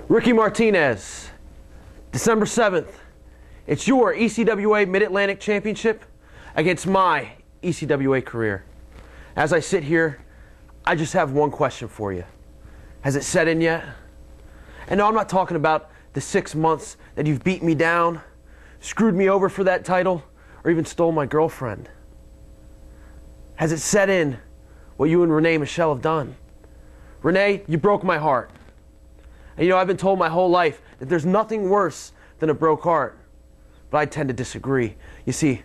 Ricky Martinez, December 7th. It's your ECWA Mid-Atlantic Championship against my ECWA career. As I sit here, I just have one question for you. Has it set in yet? And no, I'm not talking about the 6 months that you've beat me down, screwed me over for that title, or even stole my girlfriend. Has it set in what you and Renee Michelle have done? Renee, you broke my heart. And you know, I've been told my whole life that there's nothing worse than a broke heart. But I tend to disagree. You see,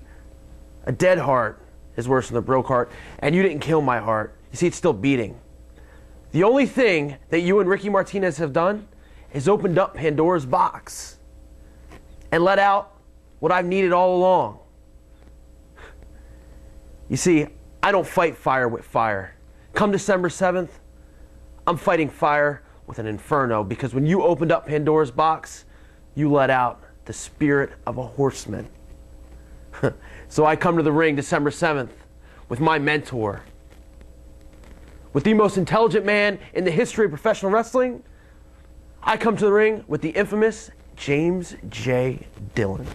a dead heart is worse than a broke heart, and you didn't kill my heart. You see, it's still beating. The only thing that you and Ricky Martinez have done is opened up Pandora's box and let out what I've needed all along. You see, I don't fight fire with fire. Come December 7th, I'm fighting fire with an inferno, because when you opened up Pandora's box, you let out the spirit of a horseman. So I come to the ring December 7th with my mentor, with the most intelligent man in the history of professional wrestling. I come to the ring with the infamous James J. Dillon.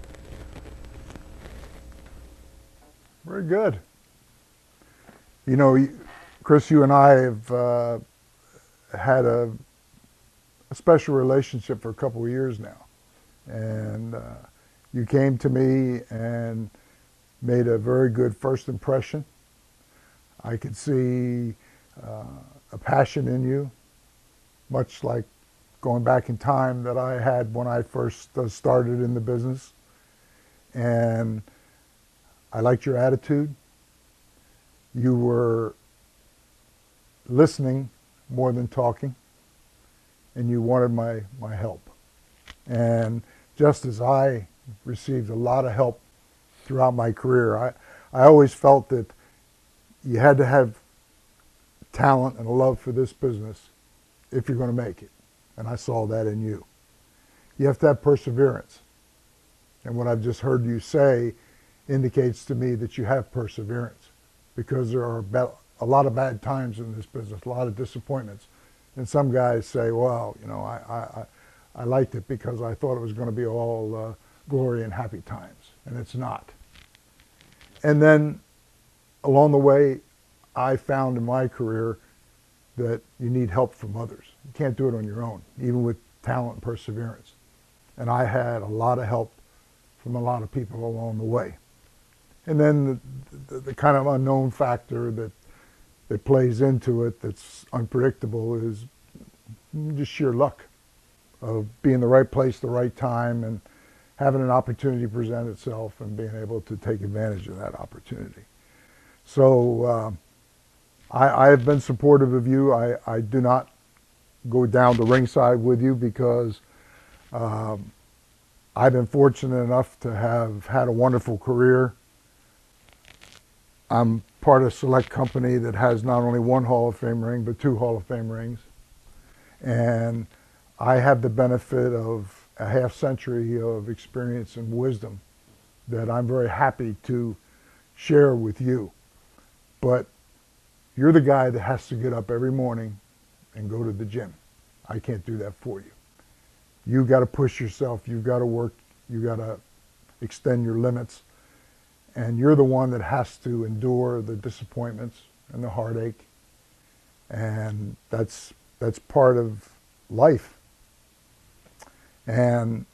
Very good. You know, Chris, you and I have had a special relationship for a couple of years now. And you came to me and made a very good first impression. I could see a passion in you, much like going back in time that I had when I first started in the business. And I liked your attitude. You were listening more than talking, and you wanted my help. And just as I received a lot of help throughout my career, I always felt that you had to have talent and a love for this business if you're going to make it. And I saw that in you. You have to have perseverance. And what I've just heard you say indicates to me that you have perseverance, because there are a lot of bad times in this business, a lot of disappointments. And some guys say, well, you know, I liked it because I thought it was going to be all glory and happy times, and it's not. And then along the way, I found in my career that you need help from others. You can't do it on your own, even with talent and perseverance. And I had a lot of help from a lot of people along the way. And then the kind of unknown factor that plays into it that's unpredictable is just sheer luck of being in the right place, the right time, and having an opportunity present itself and being able to take advantage of that opportunity. So I have been supportive of you. I do not go down the ringside with you because I've been fortunate enough to have had a wonderful career. I'm part of a select company that has not only one Hall of Fame ring, but 2 Hall of Fame rings. And I have the benefit of a half-century of experience and wisdom that I'm very happy to share with you. But you're the guy that has to get up every morning and go to the gym. I can't do that for you. You got to push yourself. You've got to work. You got to extend your limits. And you're the one that has to endure the disappointments and the heartache. And that's part of life. And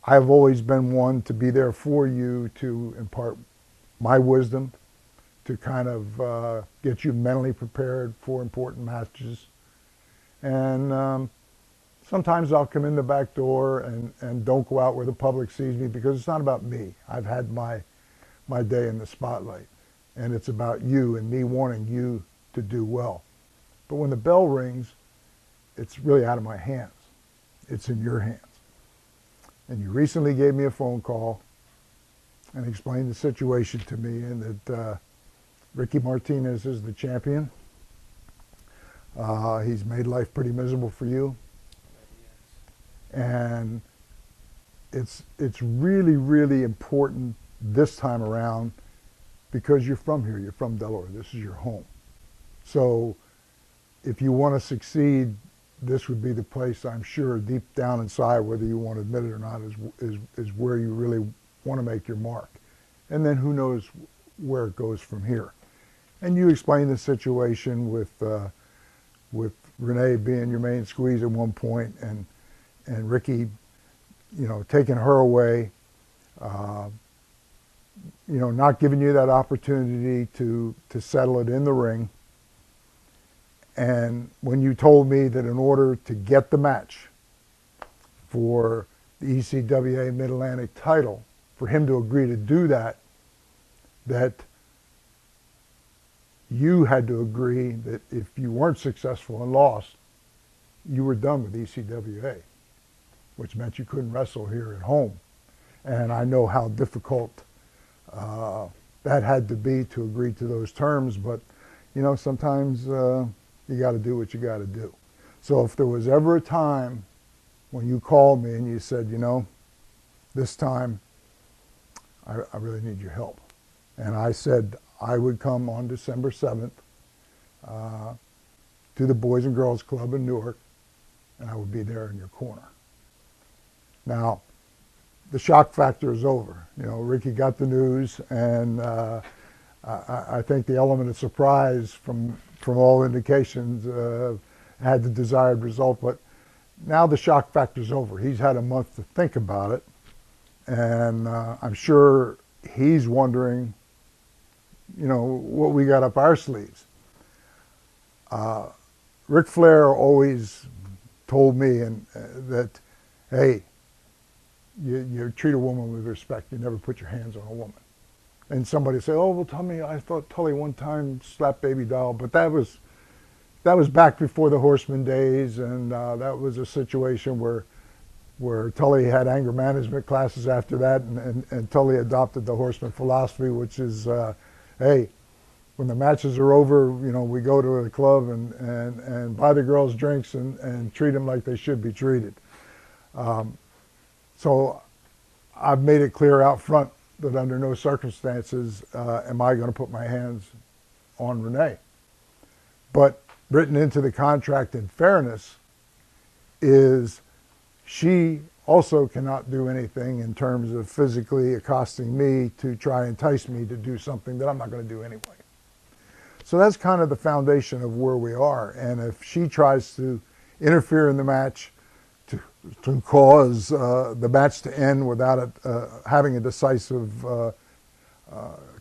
I've always been one to be there for you, to impart my wisdom, to kind of get you mentally prepared for important matches. And sometimes I'll come in the back door and don't go out where the public sees me, because it's not about me. I've had my day in the spotlight, and it's about you and me wanting you to do well. But when the bell rings, it's really out of my hands. It's in your hands. And you recently gave me a phone call and explained the situation to me, and that Ricky Martinez is the champion. He's made life pretty miserable for you. And it's really, really important this time around, because you're from here, you're from Delaware, this is your home. So if you want to succeed this would be the place, I'm sure, deep down inside, whether you want to admit it or not, is where you really want to make your mark. And then who knows where it goes from here. And you explained the situation with Renee being your main squeeze at one point, and Ricky, you know, taking her away, you know, not giving you that opportunity to settle it in the ring. And when you told me that in order to get the match for the ECWA Mid-Atlantic title, for him to agree to do that, that you had to agree that if you weren't successful and lost, you were done with ECWA, which meant you couldn't wrestle here at home. And I know how difficult that had to be to agree to those terms, but you know, sometimes you got to do what you got to do. So if there was ever a time when you called me and you said, you know, this time I really need your help, and I said I would come on December 7th to the Boys and Girls Club in Newark, and I would be there in your corner. Now, the shock factor is over. You know, Ricky got the news, and I think the element of surprise from all indications had the desired result. But now the shock factor is over. He's had a month to think about it, and I'm sure he's wondering, you know, what we got up our sleeves. Ric Flair always told me that, hey, you treat a woman with respect. You never put your hands on a woman. And somebody say, oh, well, tell me, I thought Tully one time slapped Baby Doll, but that was back before the Horseman days, and that was a situation where Tully had anger management classes after that, and Tully adopted the Horseman philosophy, which is, hey, when the matches are over, you know, we go to the club and buy the girls drinks and treat them like they should be treated. So I've made it clear out front that under no circumstances am I going to put my hands on Renee. But written into the contract in fairness is she also cannot do anything in terms of physically accosting me to try and entice me to do something that I'm not going to do anyway. So that's kind of the foundation of where we are. And if she tries to interfere in the match to cause the match to end without it having a decisive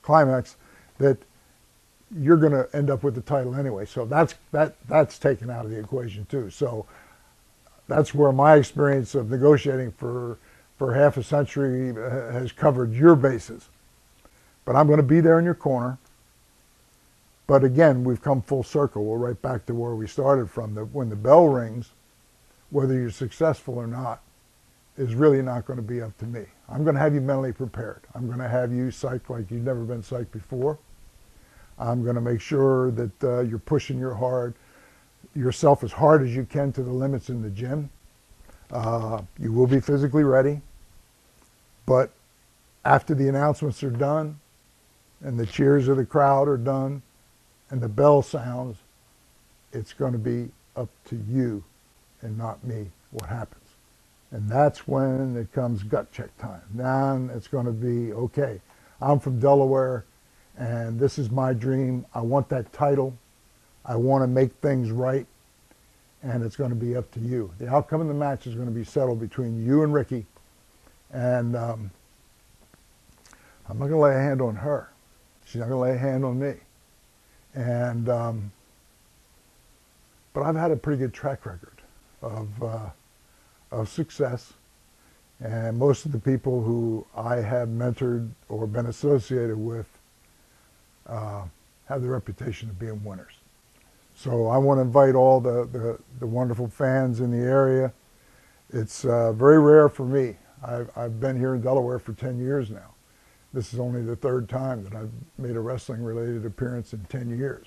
climax, that you're going to end up with the title anyway. So that's taken out of the equation too. So that's where my experience of negotiating for half a century has covered your bases. But I'm going to be there in your corner. But again, we've come full circle. We're right back to where we started from. When the bell rings, whether you're successful or not is really not going to be up to me. I'm going to have you mentally prepared. I'm going to have you psyched like you've never been psyched before. I'm going to make sure that you're pushing yourself as hard as you can to the limits in the gym. You will be physically ready. But after the announcements are done and the cheers of the crowd are done and the bell sounds, it's going to be up to you and not me what happens. And that's when it comes gut check time. Then it's going to be, okay, I'm from Delaware and this is my dream. I want that title. I want to make things right, and it's going to be up to you. The outcome of the match is going to be settled between you and Ricky, and I'm not going to lay a hand on her. She's not going to lay a hand on me. And but I've had a pretty good track record of success, and most of the people who I have mentored or been associated with have the reputation of being winners. So I want to invite all the wonderful fans in the area. It's very rare for me. I've been here in Delaware for 10 years now. This is only the third time that I've made a wrestling-related appearance in 10 years.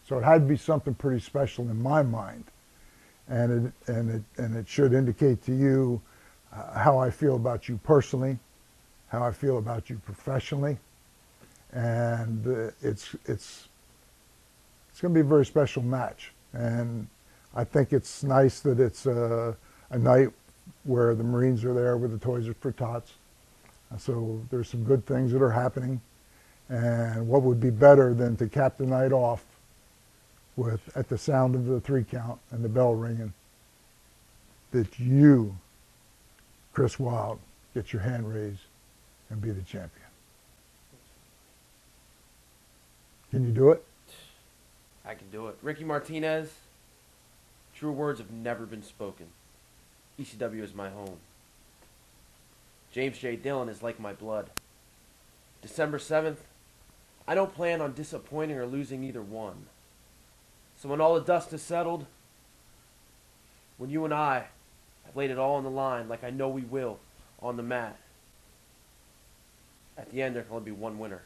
So it had to be something pretty special in my mind. And it should indicate to you how I feel about you personally, how I feel about you professionally, and it's going to be a very special match. And I think it's nice that it's a night where the Marines are there with the Toys for Tots. So there's some good things that are happening. And what would be better than to cap the night off with, at the sound of the 3 count and the bell ringing, that you, Chris Wylde, get your hand raised and be the champion. Can you do it? I can do it. Ricky Martinez, true words have never been spoken. ECW is my home. James J. Dillon is like my blood. December 7th, I don't plan on disappointing or losing either one. So when all the dust is settled, when you and I have laid it all on the line, like I know we will, on the mat, at the end there can only be one winner.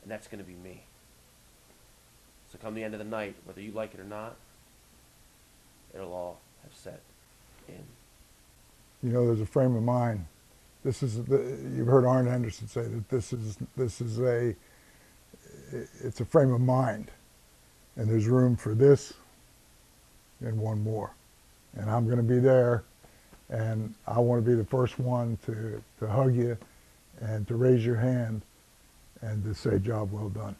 And that's going to be me. So come the end of the night, whether you like it or not, it'll all have set in. You know, there's a frame of mind. You've heard Arn Anderson say that it's a frame of mind. And there's room for this and one more. And I'm going to be there, and I want to be the first one to hug you and to raise your hand and to say, job well done.